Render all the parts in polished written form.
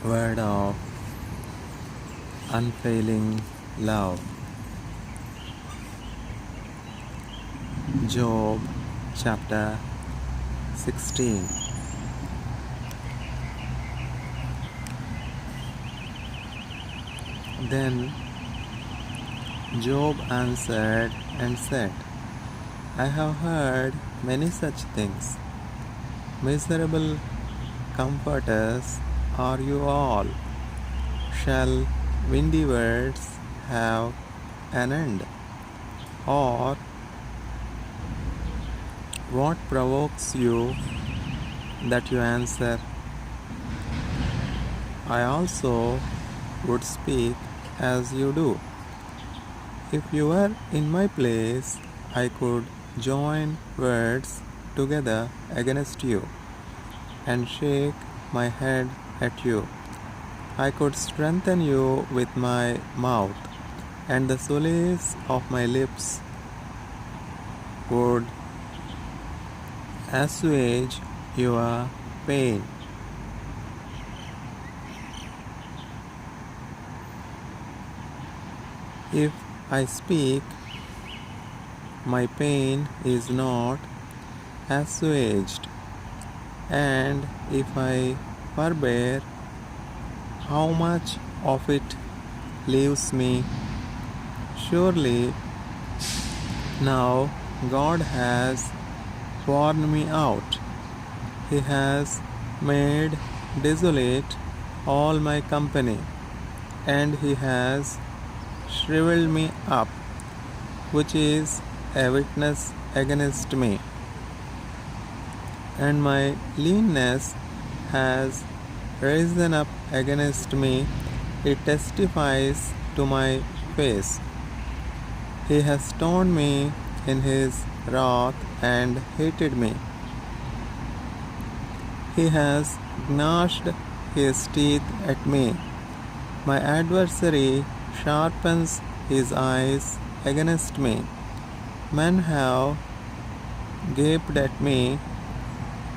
word of unfailing love. Job chapter 16. Then Job answered and said, I have heard many such things. Miserable comforters are you all. Shall windy words have an end? Or what provokes you that you answer? I also would speak as you do. If you were in my place, I could join words together against you and shake my head at you. I could strengthen you with my mouth, and the solace of my lips would assuage your pain. If I speak, my pain is not assuaged, and if I forbear, how much of it leaves me? Surely now God has worn me out. He has made desolate all my company, and He has shriveled me up, which is a witness against me. And my leanness has risen up against me, it testifies to my face. He has stoned me in his wrath and hated me. He has gnashed his teeth at me. My adversary sharpens his eyes against me. Men have gaped at me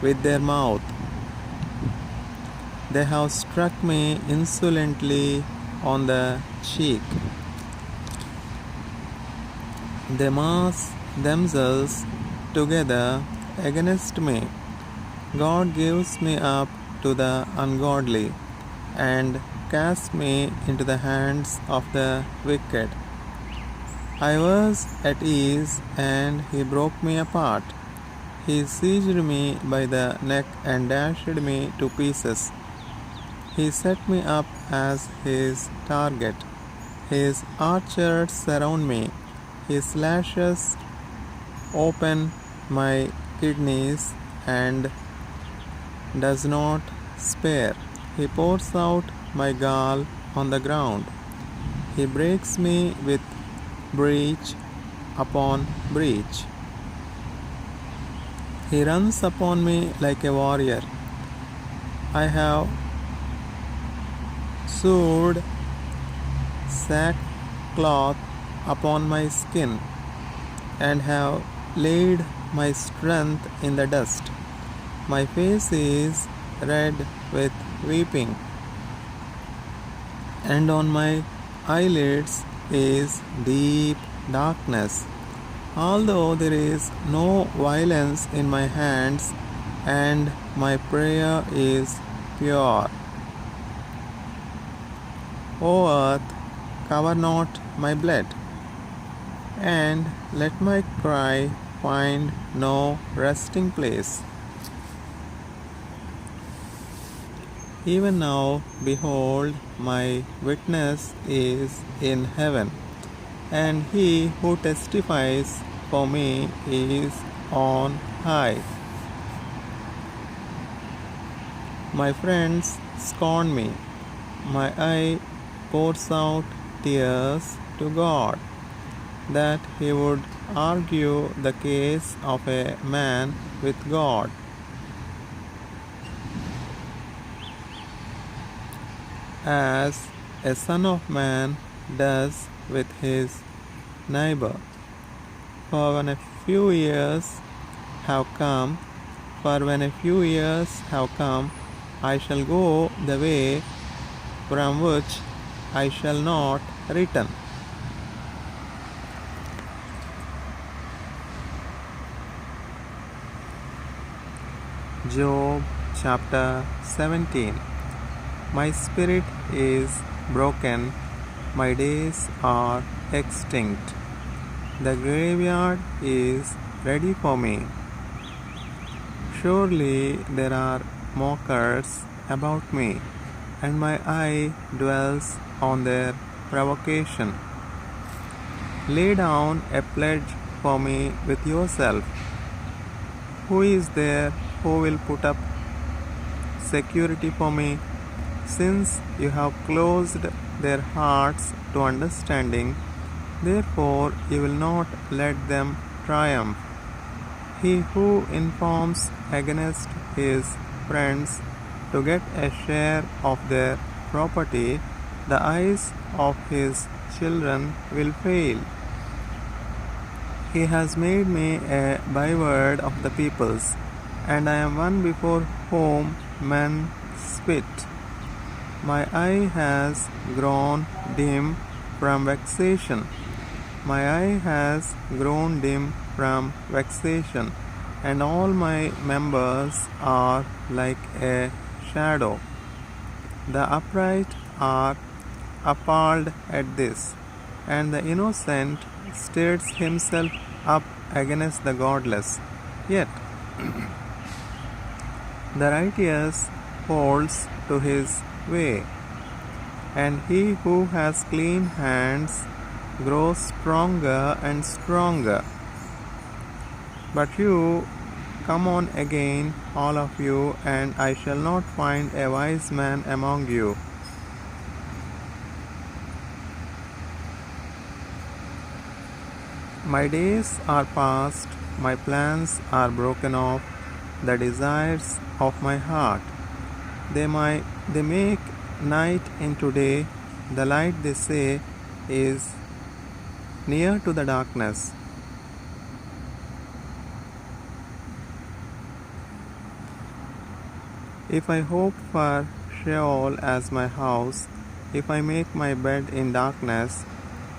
with their mouth. They have struck me insolently on the cheek. They mass themselves together against me. God gives me up to the ungodly and casts me into the hands of the wicked. I was at ease, and He broke me apart. He seized me by the neck and dashed me to pieces. He set me up as His target. His archers surround me. He slashes open my kidneys and does not spare. He pours out my gall on the ground. He breaks me with breach upon breach. He runs upon me like a warrior. I have sewed sackcloth upon my skin and have laid my strength in the dust. My face is red with weeping, and on my eyelids is deep darkness. Although there is no violence in my hands, and my prayer is pure. O earth, cover not my blood, and let my cry find no resting place. Even now, behold, my witness is in heaven, and He who testifies for me is on high. My friends scorn me. My eye pours out tears to God, that He would argue the case of a man with God. As a son of man does with his neighbor. For when a few years have come, I shall go the way from which I shall not return. Job chapter 17. My spirit is broken, my days are extinct. The graveyard is ready for me. Surely there are mockers about me, and my eye dwells on their provocation. Lay down a pledge for me with yourself. Who is there who will put up security for me? Since you have closed their hearts to understanding, therefore you will not let them triumph. He who informs against his friends to get a share of their property, the eyes of his children will fail. He has made me a byword of the peoples, and I am one before whom men spit. My eye has grown dim from vexation. My eye has grown dim from vexation, and all my members are like a shadow. The upright are appalled at this, and the innocent stirs himself up against the godless. Yet the righteous holds to his way, and he who has clean hands grows stronger and stronger. But you, come on again, all of you, and I shall not find a wise man among you. My days are past, my plans are broken off, the desires of my heart. They make night into day, the light they say is near to the darkness. If I hope for Sheol as my house, if I make my bed in darkness,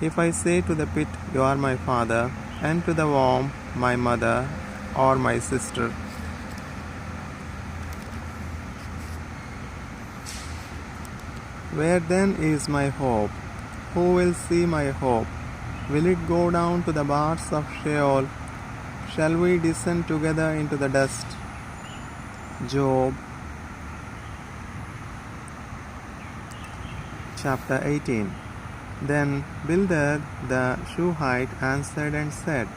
if I say to the pit, you are my father, and to the worm, my mother or my sister, where then is my hope? Who will see my hope? Will it go down to the bars of Sheol? Shall we descend together into the dust? Job chapter 18. Then Bildad the Shuhite answered and said,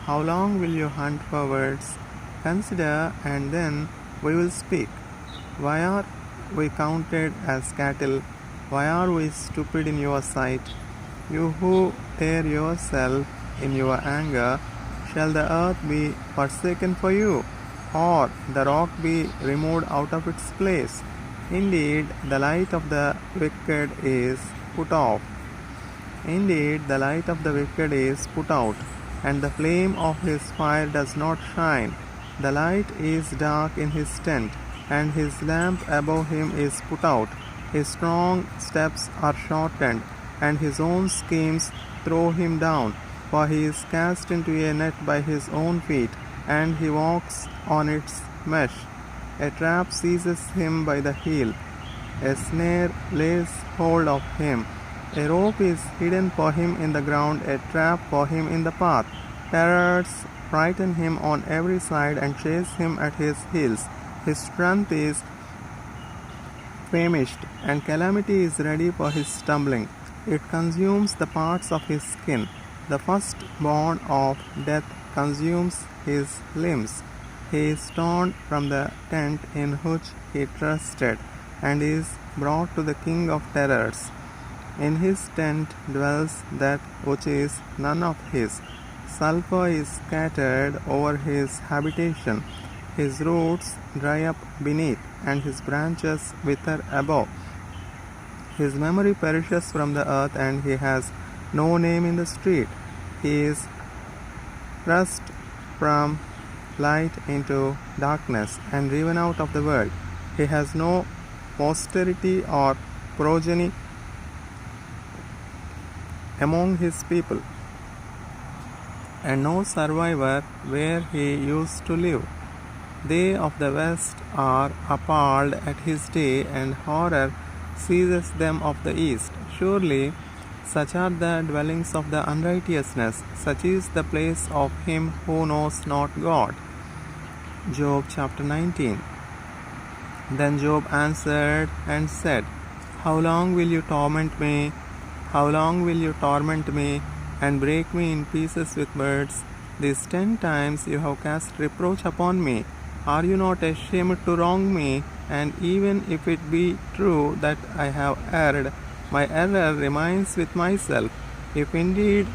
how long will you hunt for words? Consider, and then we will speak. Why are we counted as cattle? Why are we stupid in your sight? You who tear yourself in your anger, shall the earth be forsaken for you, or the rock be removed out of its place? Indeed, the light of the wicked is put off. Indeed, the light of the wicked is put out, and the flame of his fire does not shine. The light is dark in his tent, and his lamp above him is put out. His strong steps are shortened, and his own schemes throw him down. For he is cast into a net by his own feet, and he walks on its mesh. A trap seizes him by the heel. A snare lays hold of him. A rope is hidden for him in the ground, a trap for him in the path. Terrors frighten him on every side and chase him at his heels. His strength is famished, and calamity is ready for his stumbling. It consumes the parts of his skin. The firstborn of death consumes his limbs. He is torn from the tent in which he trusted, and is brought to the king of terrors. In his tent dwells that which is none of his. Sulphur is scattered over his habitation. His roots dry up beneath, and his branches wither above. His memory perishes from the earth, and he has no name in the street. He is thrust from light into darkness, and driven out of the world. He has no posterity or progeny among his people, and no survivor where he used to live. They of the West are appalled at his day, and horror seizes them of the East. Surely, such are the dwellings of the unrighteousness, such is the place of him who knows not God. Job chapter 19. Then Job answered and said, How long will you torment me? How long will you torment me and break me in pieces with words? These 10 times you have cast reproach upon me. Are you not ashamed to wrong me? And even if it be true that I have erred, my error remains with myself. If indeed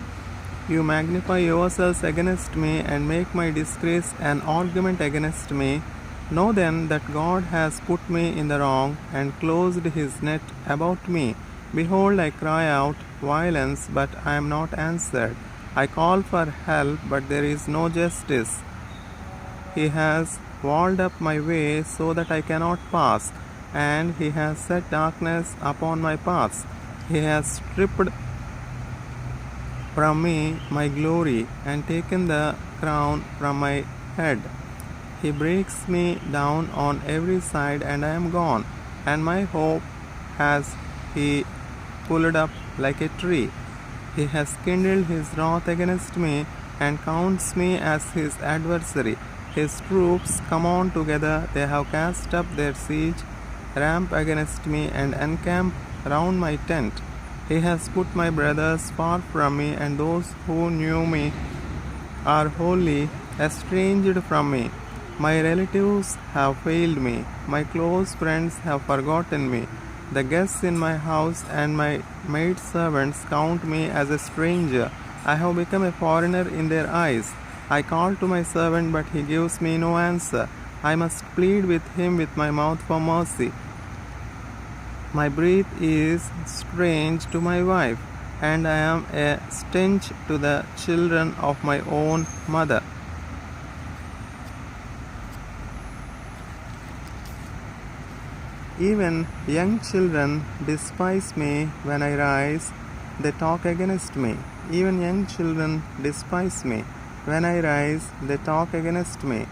you magnify yourselves against me and make my disgrace an argument against me, know then that God has put me in the wrong and closed his net about me. Behold, I cry out violence, but I am not answered. I call for help, but there is no justice. He has walled up my way so that I cannot pass, and he has set darkness upon my paths. He has stripped from me my glory and taken the crown from my head. He breaks me down on every side, and I am gone, and my hope has he pulled up like a tree. He has kindled his wrath against me and counts me as his adversary. His troops come on together, they have cast up their siege ramp against me and encamp round my tent. He has put my brothers far from me, and those who knew me are wholly estranged from me. My relatives have failed me, my close friends have forgotten me. The guests in my house and my maidservants count me as a stranger. I have become a foreigner in their eyes. I call to my servant, but he gives me no answer. I must plead with him with my mouth for mercy. My breath is strange to my wife, and I am a stench to the children of my own mother. Even young children despise me when I rise. They talk against me. Even young children despise me. When I rise, they talk against me.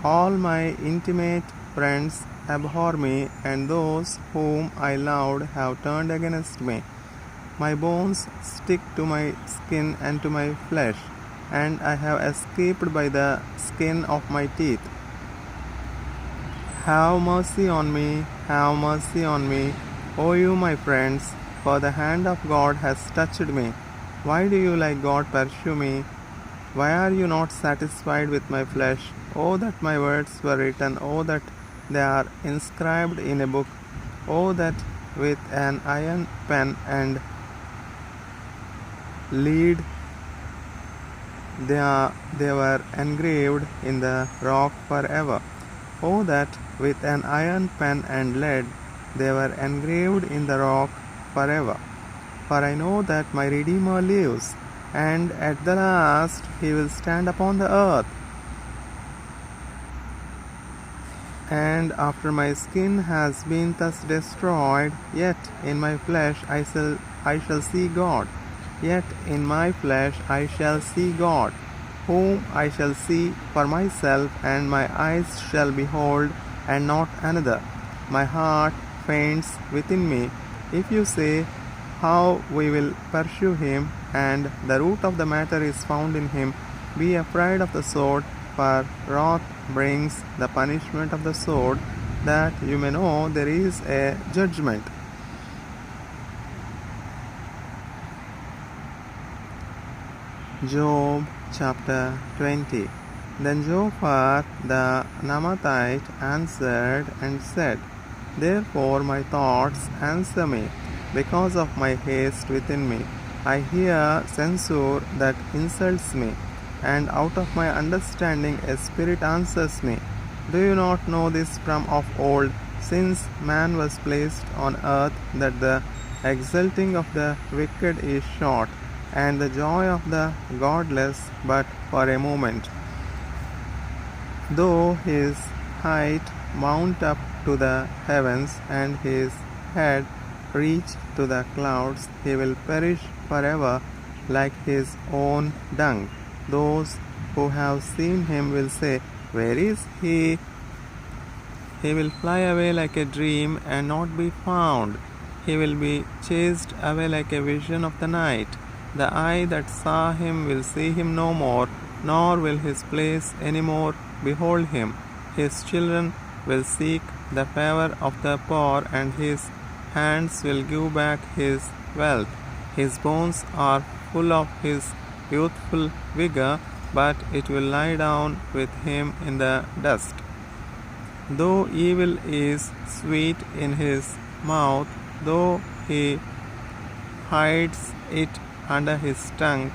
All my intimate friends abhor me, and those whom I loved have turned against me. My bones stick to my skin and to my flesh, and I have escaped by the skin of my teeth. Have mercy on me, have mercy on me, O you my friends, for the hand of God has touched me. Why do you like God pursue me? Why are you not satisfied with my flesh? Oh, that my words were written, oh, that they are inscribed in a book, oh, that with an iron pen and lead they were engraved in the rock forever. Oh, that with an iron pen and lead they were engraved in the rock forever. For I know that my Redeemer lives, and at the last he will stand upon the earth. And after my skin has been thus destroyed, yet in my flesh I shall see God. Yet in my flesh I shall see God, whom I shall see for myself, and my eyes shall behold, and not another. My heart faints within me. If you say, how we will pursue him, and the root of the matter is found in him, be afraid of the sword, for wrath brings the punishment of the sword, that you may know there is a judgment. Job chapter 20. Then Zophar the Naamathite answered and said, Therefore my thoughts answer me, because of my haste within me. I hear censure that insults me, and out of my understanding a spirit answers me. Do you not know this from of old, since man was placed on earth, that the exulting of the wicked is short, and the joy of the godless but for a moment? Though his height mount up to the heavens, and his head reach to the clouds, he will perish forever like his own dung. Those who have seen him will say, "Where is he?" He will fly away like a dream and not be found. He will be chased away like a vision of the night. The eye that saw him will see him no more, nor will his place any more behold him. His children will seek the favor of the poor, and his hands will give back his wealth. His bones are full of his youthful vigor, but it will lie down with him in the dust. Though evil is sweet in his mouth, though he hides it under his tongue,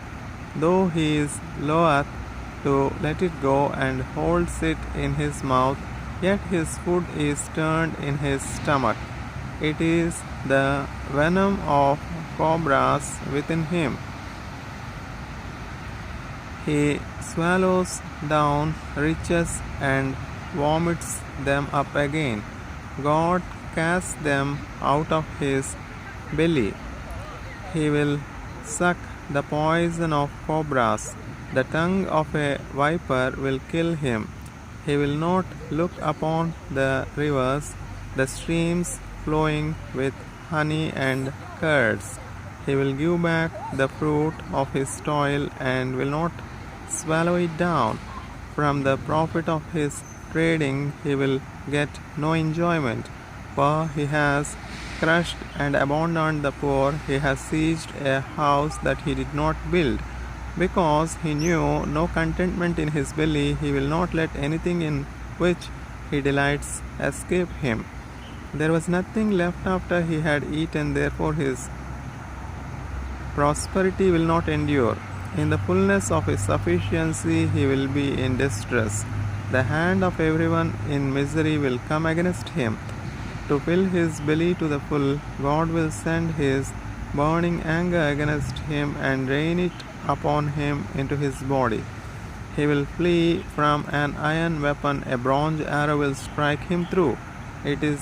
though he is loath to let it go and holds it in his mouth, yet his food is turned in his stomach. It is the venom of cobras within him. He swallows down riches and vomits them up again. God casts them out of his belly. He will suck the poison of cobras. The tongue of a viper will kill him. He will not look upon the rivers, the streams flowing with honey and curds. He will give back the fruit of his toil and will not swallow it down. From the profit of his trading he will get no enjoyment, for he has crushed and abandoned the poor. He has seized a house that he did not build. Because he knew no contentment in his belly, he will not let anything in which he delights escape him. There was nothing left after he had eaten, therefore his prosperity will not endure. In the fullness of his sufficiency he will be in distress. The hand of everyone in misery will come against him. To fill his belly to the full, God will send his burning anger against him and rain it upon him into his body. He will flee from an iron weapon, a bronze arrow will strike him through. It is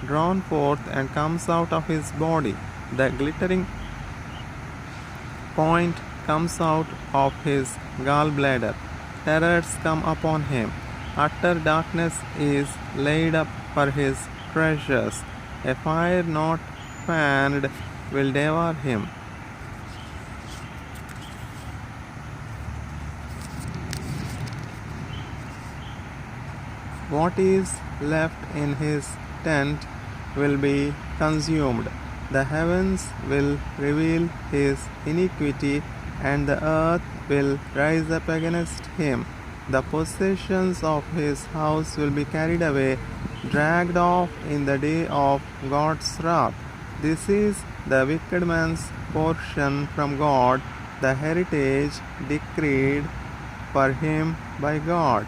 drawn forth and comes out of his body. The glittering point comes out of his gallbladder. Terrors come upon him. Utter darkness is laid up for his treasures. A fire not fanned will devour him. What is left in his tent will be consumed. The heavens will reveal his iniquity, and the earth will rise up against him. The possessions of his house will be carried away, dragged off in the day of God's wrath. This is the wicked man's portion from God, the heritage decreed for him by God.